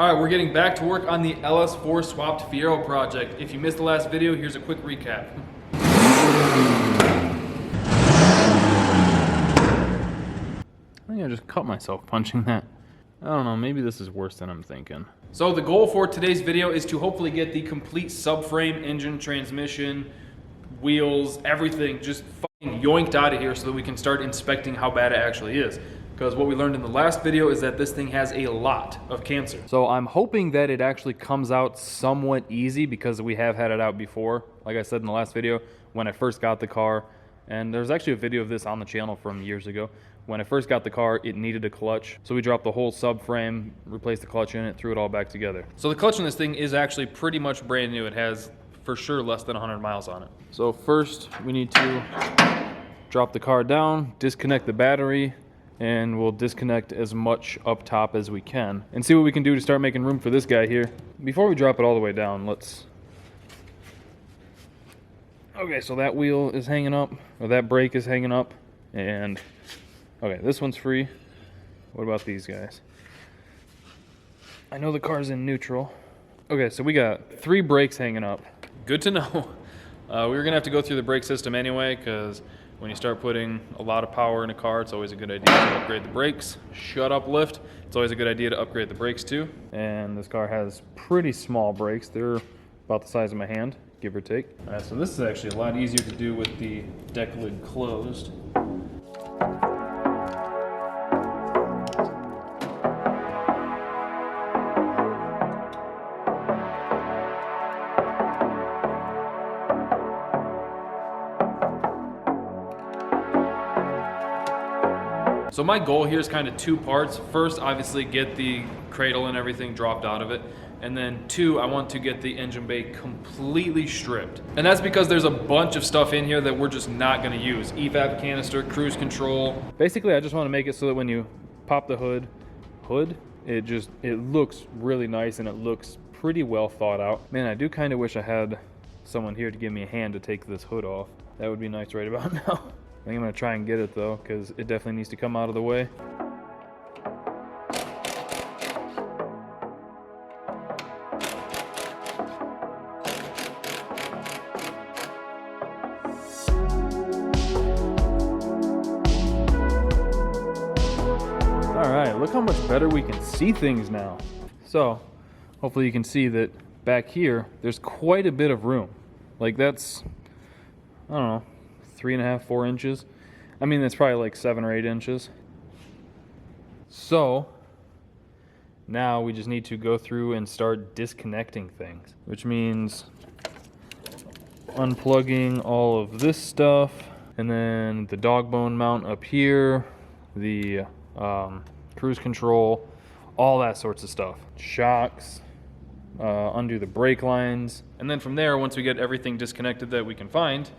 All right, we're getting back to work on the LS4 swapped Fiero project. If you missed the last video, here's a quick recap. I think I just cut myself punching that. I don't know, maybe this is worse than I'm thinking. So the goal for today's video is to hopefully get the complete subframe, engine, transmission, wheels, everything just fucking yoinked out of here so that we can start inspecting how bad it actually is. Because what we learned in the last video is that this thing has a lot of cancer. So I'm hoping that it actually comes out somewhat easy because we have had it out before. Like I said in the last video, when I first got the car, and there's actually a video of this on the channel from years ago. When I first got the car, it needed a clutch. So we dropped the whole subframe, replaced the clutch in it, threw it all back together. So the clutch in this thing is actually pretty much brand new. It has, for sure, less than 100 miles on it. So first, we need to drop the car down, disconnect the battery, and we'll disconnect as much up top as we can and see what we can do to start making room for this guy here. Before we drop it all the way down, let's... Okay, so that wheel is hanging up, or that brake is hanging up, and... Okay, this one's free. What about these guys? I know the car's in neutral. Okay, so we got 3 brakes hanging up. Good to know. We were gonna have to go through the brake system anyway, because when you start putting a lot of power in a car, it's always a good idea to upgrade the brakes. Shut up, lift. It's always a good idea to upgrade the brakes too. And this car has pretty small brakes. They're about the size of my hand, give or take. All right, so this is actually a lot easier to do with the deck lid closed. So my goal here is kind of 2 parts. First, obviously get the cradle and everything dropped out of it. And then 2, I want to get the engine bay completely stripped. And that's because there's a bunch of stuff in here that we're just not gonna use. EVAP canister, cruise control. Basically, I just want to make it so that when you pop the hood, it looks really nice and it looks pretty well thought out. Man, I do kind of wish I had someone here to give me a hand to take this hood off. That would be nice right about now. I think I'm going to try and get it though, because it definitely needs to come out of the way. Alright, look how much better we can see things now. So, hopefully you can see that back here, there's quite a bit of room. Like that's, I don't know, 3.5, 4 inches. I mean, that's probably like 7 or 8 inches. So now we just need to go through and start disconnecting things, which means unplugging all of this stuff, and then the dog bone mount up here, the cruise control, all that sorts of stuff. Shocks, undo the brake lines, and then from there, once we get everything disconnected that we can find,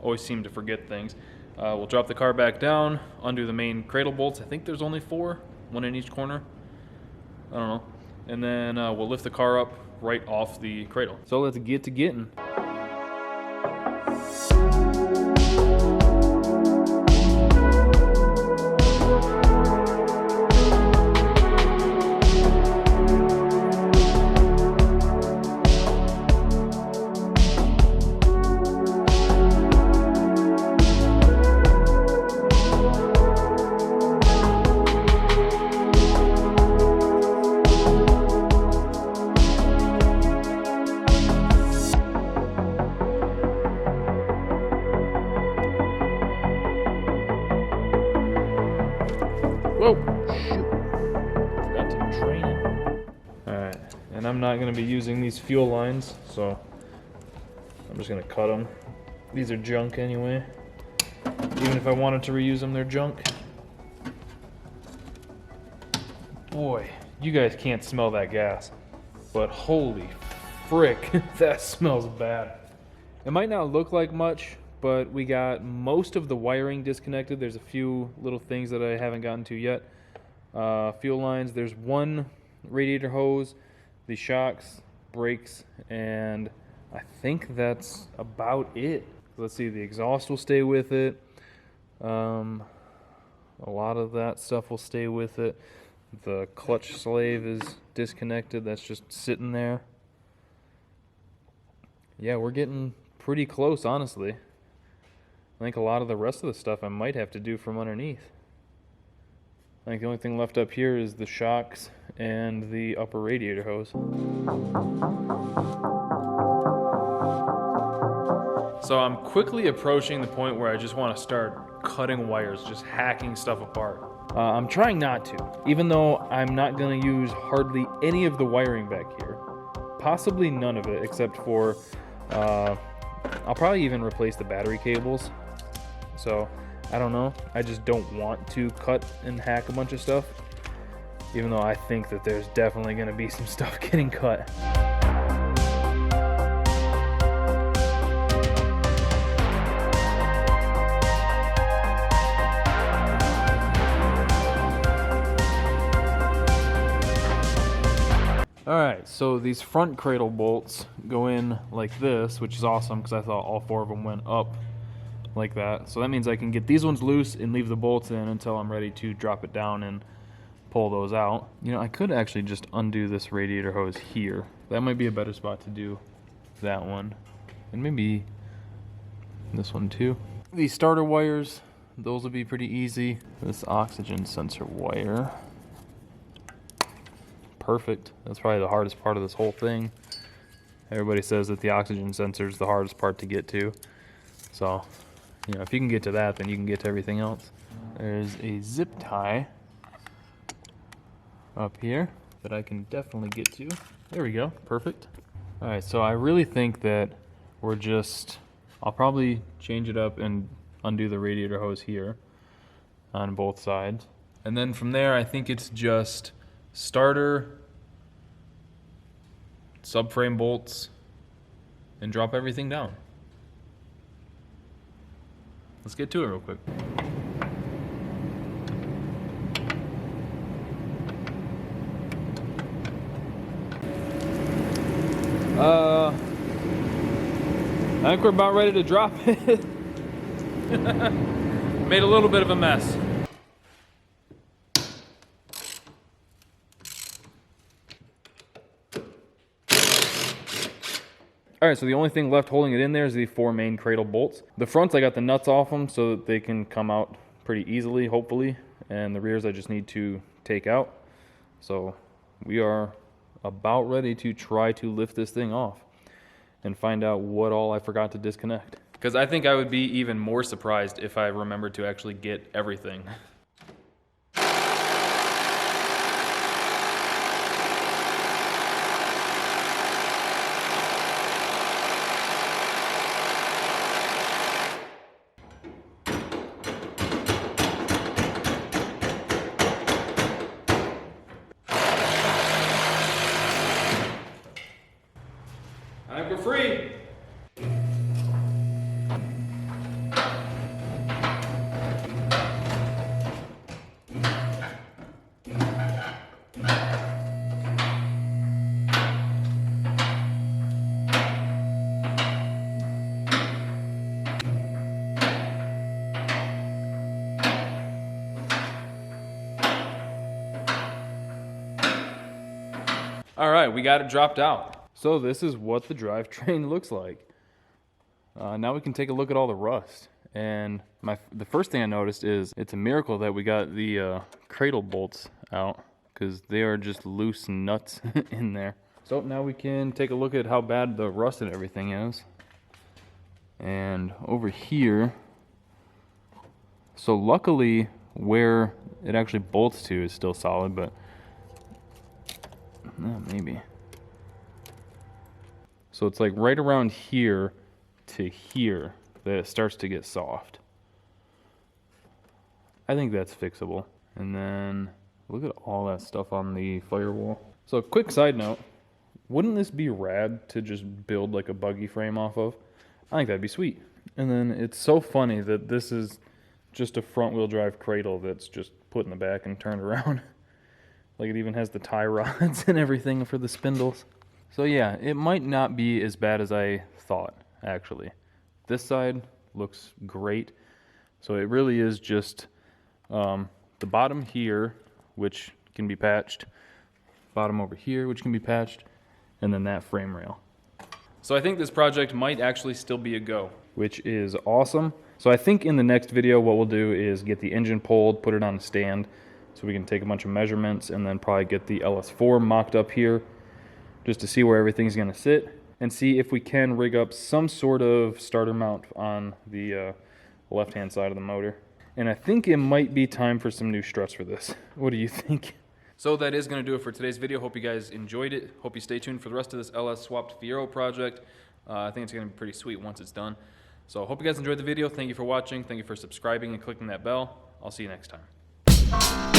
always seem to forget things. We'll drop the car back down, undo the main cradle bolts. I think there's only 4, 1 in each corner. I don't know. And then we'll lift the car up right off the cradle. So let's get to getting. Whoa, shoot. Forgot to drain it. Alright, and I'm not going to be using these fuel lines, so I'm just going to cut them. These are junk anyway. Even if I wanted to reuse them, they're junk. Boy, you guys can't smell that gas, but holy frick, that smells bad. It might not look like much, but we got most of the wiring disconnected. There's a few little things that I haven't gotten to yet. Fuel lines, there's 1 radiator hose, the shocks, brakes, and I think that's about it. Let's see, the exhaust will stay with it. A lot of that stuff will stay with it. The clutch slave is disconnected. That's just sitting there. Yeah, we're getting pretty close, honestly. I think a lot of the rest of the stuff I might have to do from underneath. I think the only thing left up here is the shocks and the upper radiator hose. So I'm quickly approaching the point where I just want to start cutting wires, just hacking stuff apart. I'm trying not to, even though I'm not going to use hardly any of the wiring back here. Possibly none of it, except for, I'll probably even replace the battery cables. So, I don't know. I just don't want to cut and hack a bunch of stuff, even though I think that there's definitely going to be some stuff getting cut. Alright, so these front cradle bolts go in like this, which is awesome because I thought all 4 of them went up like that. So that means I can get these ones loose and leave the bolts in until I'm ready to drop it down and pull those out. You know, I could actually just undo this radiator hose here. That might be a better spot to do that one. And maybe this one too. These starter wires, those will be pretty easy. This oxygen sensor wire. Perfect. That's probably the hardest part of this whole thing. Everybody says that the oxygen sensor is the hardest part to get to. So, you know, if you can get to that, then you can get to everything else. There's a zip tie up here that I can definitely get to. There we go. Perfect. All right, so I really think that we're just, I'll probably change it up and undo the radiator hose here on both sides. And then from there, I think it's just starter, subframe bolts, and drop everything down. Let's get to it real quick. I think we're about ready to drop it. Made a little bit of a mess. Alright, so the only thing left holding it in there is the 4 main cradle bolts. The fronts, I got the nuts off them so that they can come out pretty easily, hopefully. And the rears I just need to take out. So we are about ready to try to lift this thing off and find out what all I forgot to disconnect. Because I think I would be even more surprised if I remembered to actually get everything. I think we're free. All right, we got it dropped out. So this is what the drivetrain looks like. Now we can take a look at all the rust. And the first thing I noticed is it's a miracle that we got the cradle bolts out, because they are just loose nuts in there. So now we can take a look at how bad the rust and everything is. And over here, so luckily where it actually bolts to is still solid, but maybe. So it's like right around here to here that it starts to get soft. I think that's fixable. And then look at all that stuff on the firewall. So quick side note, wouldn't this be rad to just build like a buggy frame off of? I think that'd be sweet. And then it's so funny that this is just a front wheel drive cradle that's just put in the back and turned around. Like it even has the tie rods and everything for the spindles. So yeah, it might not be as bad as I thought, actually. This side looks great. So it really is just the bottom here, which can be patched, bottom over here, which can be patched, and then that frame rail. So I think this project might actually still be a go. Which is awesome. So I think in the next video what we'll do is get the engine pulled, put it on a stand, so we can take a bunch of measurements, and then probably get the LS4 mocked up here just to see where everything's going to sit, and see if we can rig up some sort of starter mount on the left-hand side of the motor. And I think it might be time for some new struts for this. What do you think? So that is going to do it for today's video. Hope you guys enjoyed it. Hope you stay tuned for the rest of this LS swapped Fiero project. I think it's going to be pretty sweet once it's done. So hope you guys enjoyed the video. Thank you for watching. Thank you for subscribing and clicking that bell. I'll see you next time.